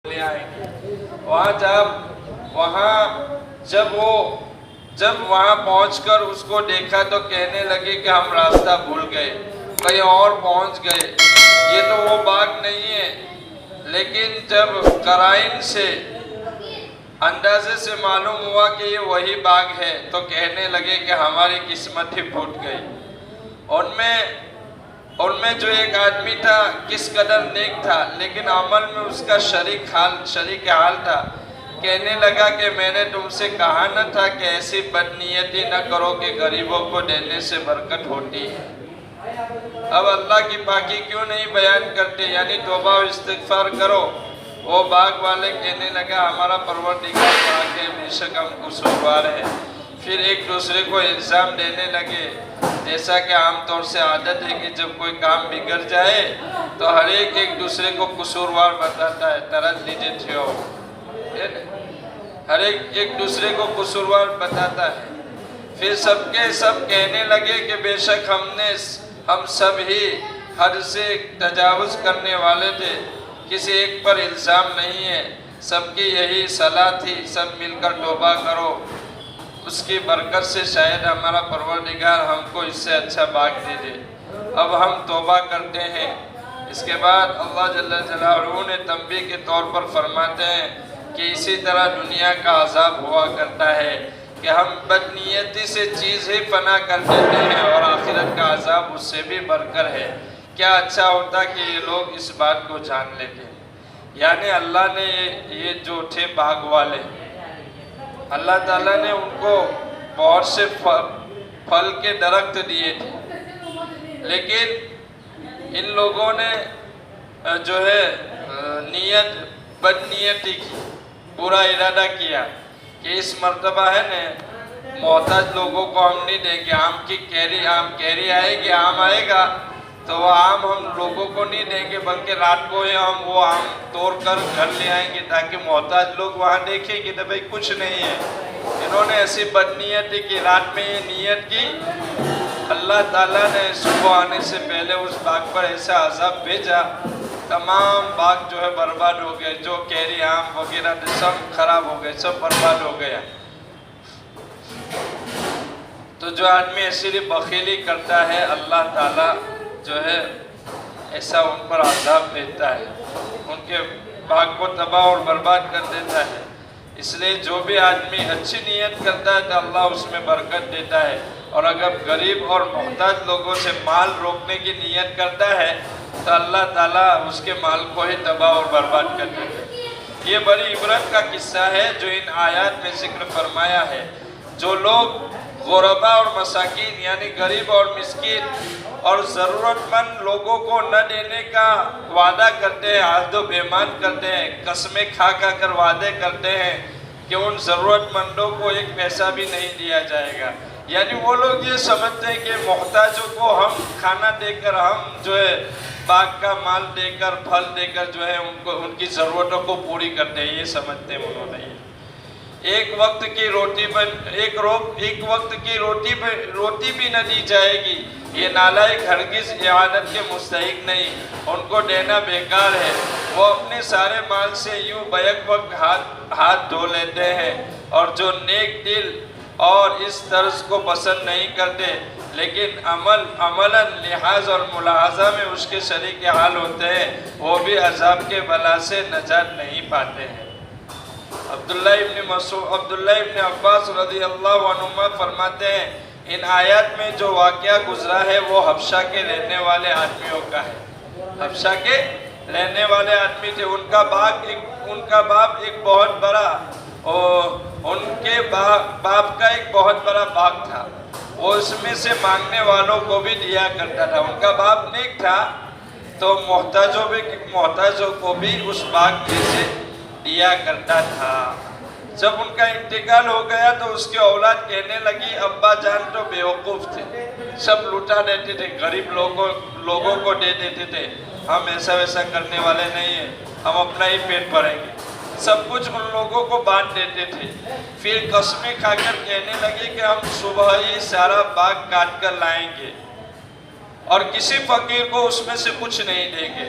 لے آئیں گے۔ جب وہاں پہنچ کر اس کو دیکھا تو کہنے لگے کہ ہم راستہ بھول گئے، کہیں اور پہنچ گئے، یہ تو وہ باغ نہیں ہے۔ لیکن جب قرائن سے اندازے سے معلوم ہوا کہ یہ وہی باغ ہے تو کہنے لگے کہ ہماری قسمت ہی پھوٹ گئی۔ ان میں جو ایک آدمی تھا کس قدر نیک تھا، لیکن عمل میں اس کا شریک حال تھا، کہنے لگا کہ میں نے تم سے کہا نہ تھا کہ ایسی بدنیتی نہ کرو کہ غریبوں کو دینے سے برکت ہوتی ہے۔ اب اللہ کی پاکی کیوں نہیں بیان کرتے، یعنی توبہ و استغفار کرو۔ وہ باغ والے کہنے لگا ہمارا پروردگار پاک ہے، بے شک ہم قصوروار ہیں۔ پھر ایک دوسرے کو الزام دینے لگے، جیسا کہ عام طور سے عادت ہے کہ جب کوئی کام بگڑ جائے تو ہر ایک دوسرے کو قصوروار بتاتا ہے، طرد لیجے تھیو، ہر ایک دوسرے کو قصوروار بتاتا ہے۔ پھر سب کے سب کہنے لگے کہ بے شک ہم سب ہی حد سے تجاوز کرنے والے تھے، کسی ایک پر الزام نہیں ہے، سب کی یہی صلاح تھی، سب مل کر توبہ کرو، اس کی برکت سے شاید ہمارا پروردگار ہم کو اس سے اچھا باغ دے دے۔ اب ہم توبہ کرتے ہیں۔ اس کے بعد اللہ جل جلالہ نے تنبیہ کے طور پر فرماتے ہیں کہ اسی طرح دنیا کا عذاب ہوا کرتا ہے کہ ہم بدنیتی سے چیز ہی فنا کر دیتے ہیں اور آخرت کا عذاب اس سے بھی بڑھ کر ہے۔ کیا اچھا ہوتا کہ یہ لوگ اس بات کو جان لیتے۔ یعنی اللہ نے یہ جو تھے باغ والے، اللہ تعالیٰ نے ان کو بہت سے پھل کے درخت دیے تھے، لیکن ان لوگوں نے جو ہے بدنیتی کی، برا ارادہ کیا کہ اس مرتبہ ہے نا محتاج لوگوں کو ہم نہیں دیں گے، آم کیری آئے گی، آم آئے گا تو وہ آم ہم لوگوں کو نہیں دیں گے، بلکہ رات کو ہی ہم وہ آم توڑ کر گھر لے آئیں گے تاکہ محتاج لوگ وہاں دیکھیں گے کہ بھئی کچھ نہیں ہے۔ انہوں نے ایسی بدنیتی کی، رات میں یہ نیت کی، اللہ تعالیٰ نے صبح آنے سے پہلے اس باغ پر ایسا عذاب بھیجا، تمام باغ جو ہے برباد ہو گئے، جو کیری آم وغیرہ سب خراب ہو گئے، سب برباد ہو گیا۔ تو جو آدمی ایسی بخیلی کرتا ہے اللہ تعالیٰ جو ہے ایسا ان پر عذاب بھیجتا ہے، ان کے باغ کو تباہ اور برباد کر دیتا ہے۔ اس لیے جو بھی آدمی اچھی نیت کرتا ہے تو اللہ اس میں برکت دیتا ہے، اور اگر غریب اور محتاج لوگوں سے مال روکنے کی نیت کرتا ہے تو اللہ تعالیٰ اس کے مال کو ہی تباہ اور برباد کر دیتا ہے۔ یہ بڑی عبرت کا قصہ ہے جو ان آیات میں ذکر فرمایا ہے۔ جو لوگ غربا اور مساکین یعنی غریب اور مسکین اور ضرورت مند لوگوں کو نہ دینے کا وعدہ کرتے ہیں، عہد و پیمان کرتے ہیں، قسمیں کھا کر وعدے کرتے ہیں کہ ان ضرورت مندوں کو ایک پیسہ بھی نہیں دیا جائے گا، یعنی وہ لوگ یہ سمجھتے ہیں کہ محتاجوں کو ہم کھانا دے کر، ہم جو ہے باغ کا مال دے کر، پھل دے کر جو ہے ان کی ضرورتوں کو پوری کرتے ہیں، یہ سمجھتے ہیں انہوں نے۔ ایک وقت کی روٹی بھی نہ دی جائے گی، یہ نالائق ہرگز اعانت کے مستحق نہیں، ان کو دینا بیکار ہے۔ وہ اپنے سارے مال سے یوں بیک وقت ہاتھ دھو لیتے ہیں، اور جو نیک دل اور اس طرز کو پسند نہیں کرتے لیکن عملاً لحاظ اور ملاحظہ میں اس کے شریک حال ہوتے ہیں، وہ بھی عذاب کے بلا سے نجات نہیں پاتے ہیں۔ عبداللہ ابن عباس رضی اللہ عنہما فرماتے ہیں ان آیات میں جو واقعہ گزرا ہے وہ حبشہ کے رہنے والے آدمیوں کا ہے۔ حبشہ کے رہنے والے آدمی تھے، ان کا باپ ایک بہت بڑا، ان کے باپ کا ایک بہت بڑا باغ تھا، وہ اس میں سے مانگنے والوں کو بھی دیا کرتا تھا۔ ان کا باپ نیک تھا تو محتاجوں کو بھی اس باغ میں سے دیا کرتا تھا۔ جب ان کا انتقال ہو گیا تو اس کے اولاد کہنے لگی ابا جان تو بیوقوف تھے، سب لوٹا دیتے تھے، غریب لوگوں کو دے دیتے تھے، ہم ایسا ویسا کرنے والے نہیں ہیں، ہم اپنا ہی پیٹ بھریں گے، سب کچھ ان لوگوں کو بانٹ دیتے تھے۔ پھر قسمیں کھا کر کہنے لگے کہ ہم صبح ہی سارا باغ کاٹ کر لائیں گے اور کسی فقیر کو اس میں سے کچھ نہیں دیں گے۔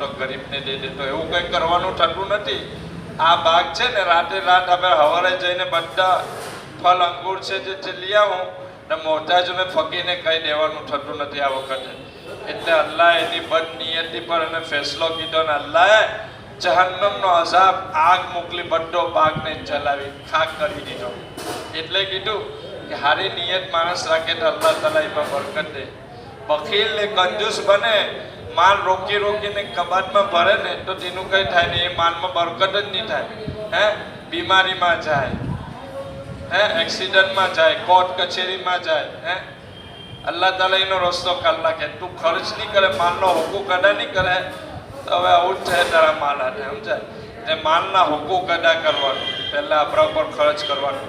તો ગરીબને દે દેતો, એવું કંઈ કરવાનું થતું નથી। આ બાગ છે ને, રાતે રાત આપણે સવારે જઈને બધા ફળ અંગૂર છે જે લઈ આવું ને મોહતાજોને ફકીરને કહી દેવાનું થતું નથી આ વખતે। એટલે અલ્લાહ એની બદનિયતી પર એને ફેસલો કીધો ને અલ્લાહે જહન્નમનો અઝાબ આગ મોકલી બધો બાગને જલાવી ખાક કરી દીધો। એટલે કીધું કે હારી નિયત માણસ રાખે તો અલ્લાહ તાલા એમાં બરકત દે। બખીલ ને કંજૂસ બને, માલ રોકી રોકીને કબાટમાં ભરે ને તો તેનું કંઈ થાય નહીં, એ માલમાં બરકત જ નહીં થાય। હે બીમારીમાં જાય, હે એક્સિડન્ટમાં જાય, કોર્ટ કચેરીમાં જાય। હે અલ્લાહ તાલા એનો રસ્તો કાઢી નાખે। તું ખર્ચ નહીં કરે, માલનો હુકુક અદા નહીં કરે તો હવે આવું જ થાય તારા માલ હાથે, સમજાય? એટલે માલના હુકુક અદા કરવાનું, પહેલાં આપણા ઉપર ખર્ચ કરવાનું,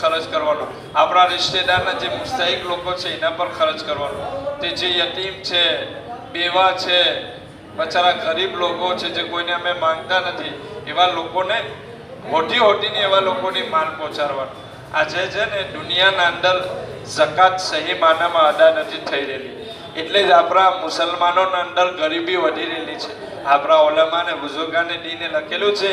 ખર્ચ કરવાનો, આપણા રિશ્તેદારના જે મુસ્તહિક લોકો છે એના પર ખર્ચ કરવાનો, તે જે યતીમ છે, બેવા છે, બચારા ગરીબ લોકો છે જે કોઈને અમે માંગતા નથી, એવા લોકોને હોટીને એવા લોકોની માલ પહોંચાડવાનો। આજે છે ને દુનિયાના અંદર ઝકાત સહી માનામાં અદા નથી થઈ રહેલી, એટલે જ આપણા મુસલમાનોના અંદર ગરીબી વધી રહેલી છે। આપણા ઓલમાને બુઝુર્ગાને દીને લખેલું છે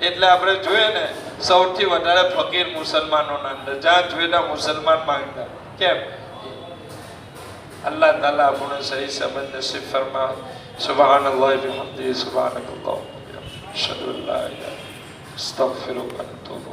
એટલે આપણે જોઈએ ને સૌથી વધારે ફકીર મુસલમાનોના અંદર, જ્યાં જોઈએ ત્યાં મુસલમાન માંગતા, કેમ? અલ્લાહ તાલા આપણને સહી સમજ નસીબ ફરમાવે। સુબહાનલ્લાહ બિહમ્દિહી સુબહાનકલ્લાહ અશહદુ અલ્લા ઇલાહા ઇલ્લા અસ્તગફિરુક વ અતુબુ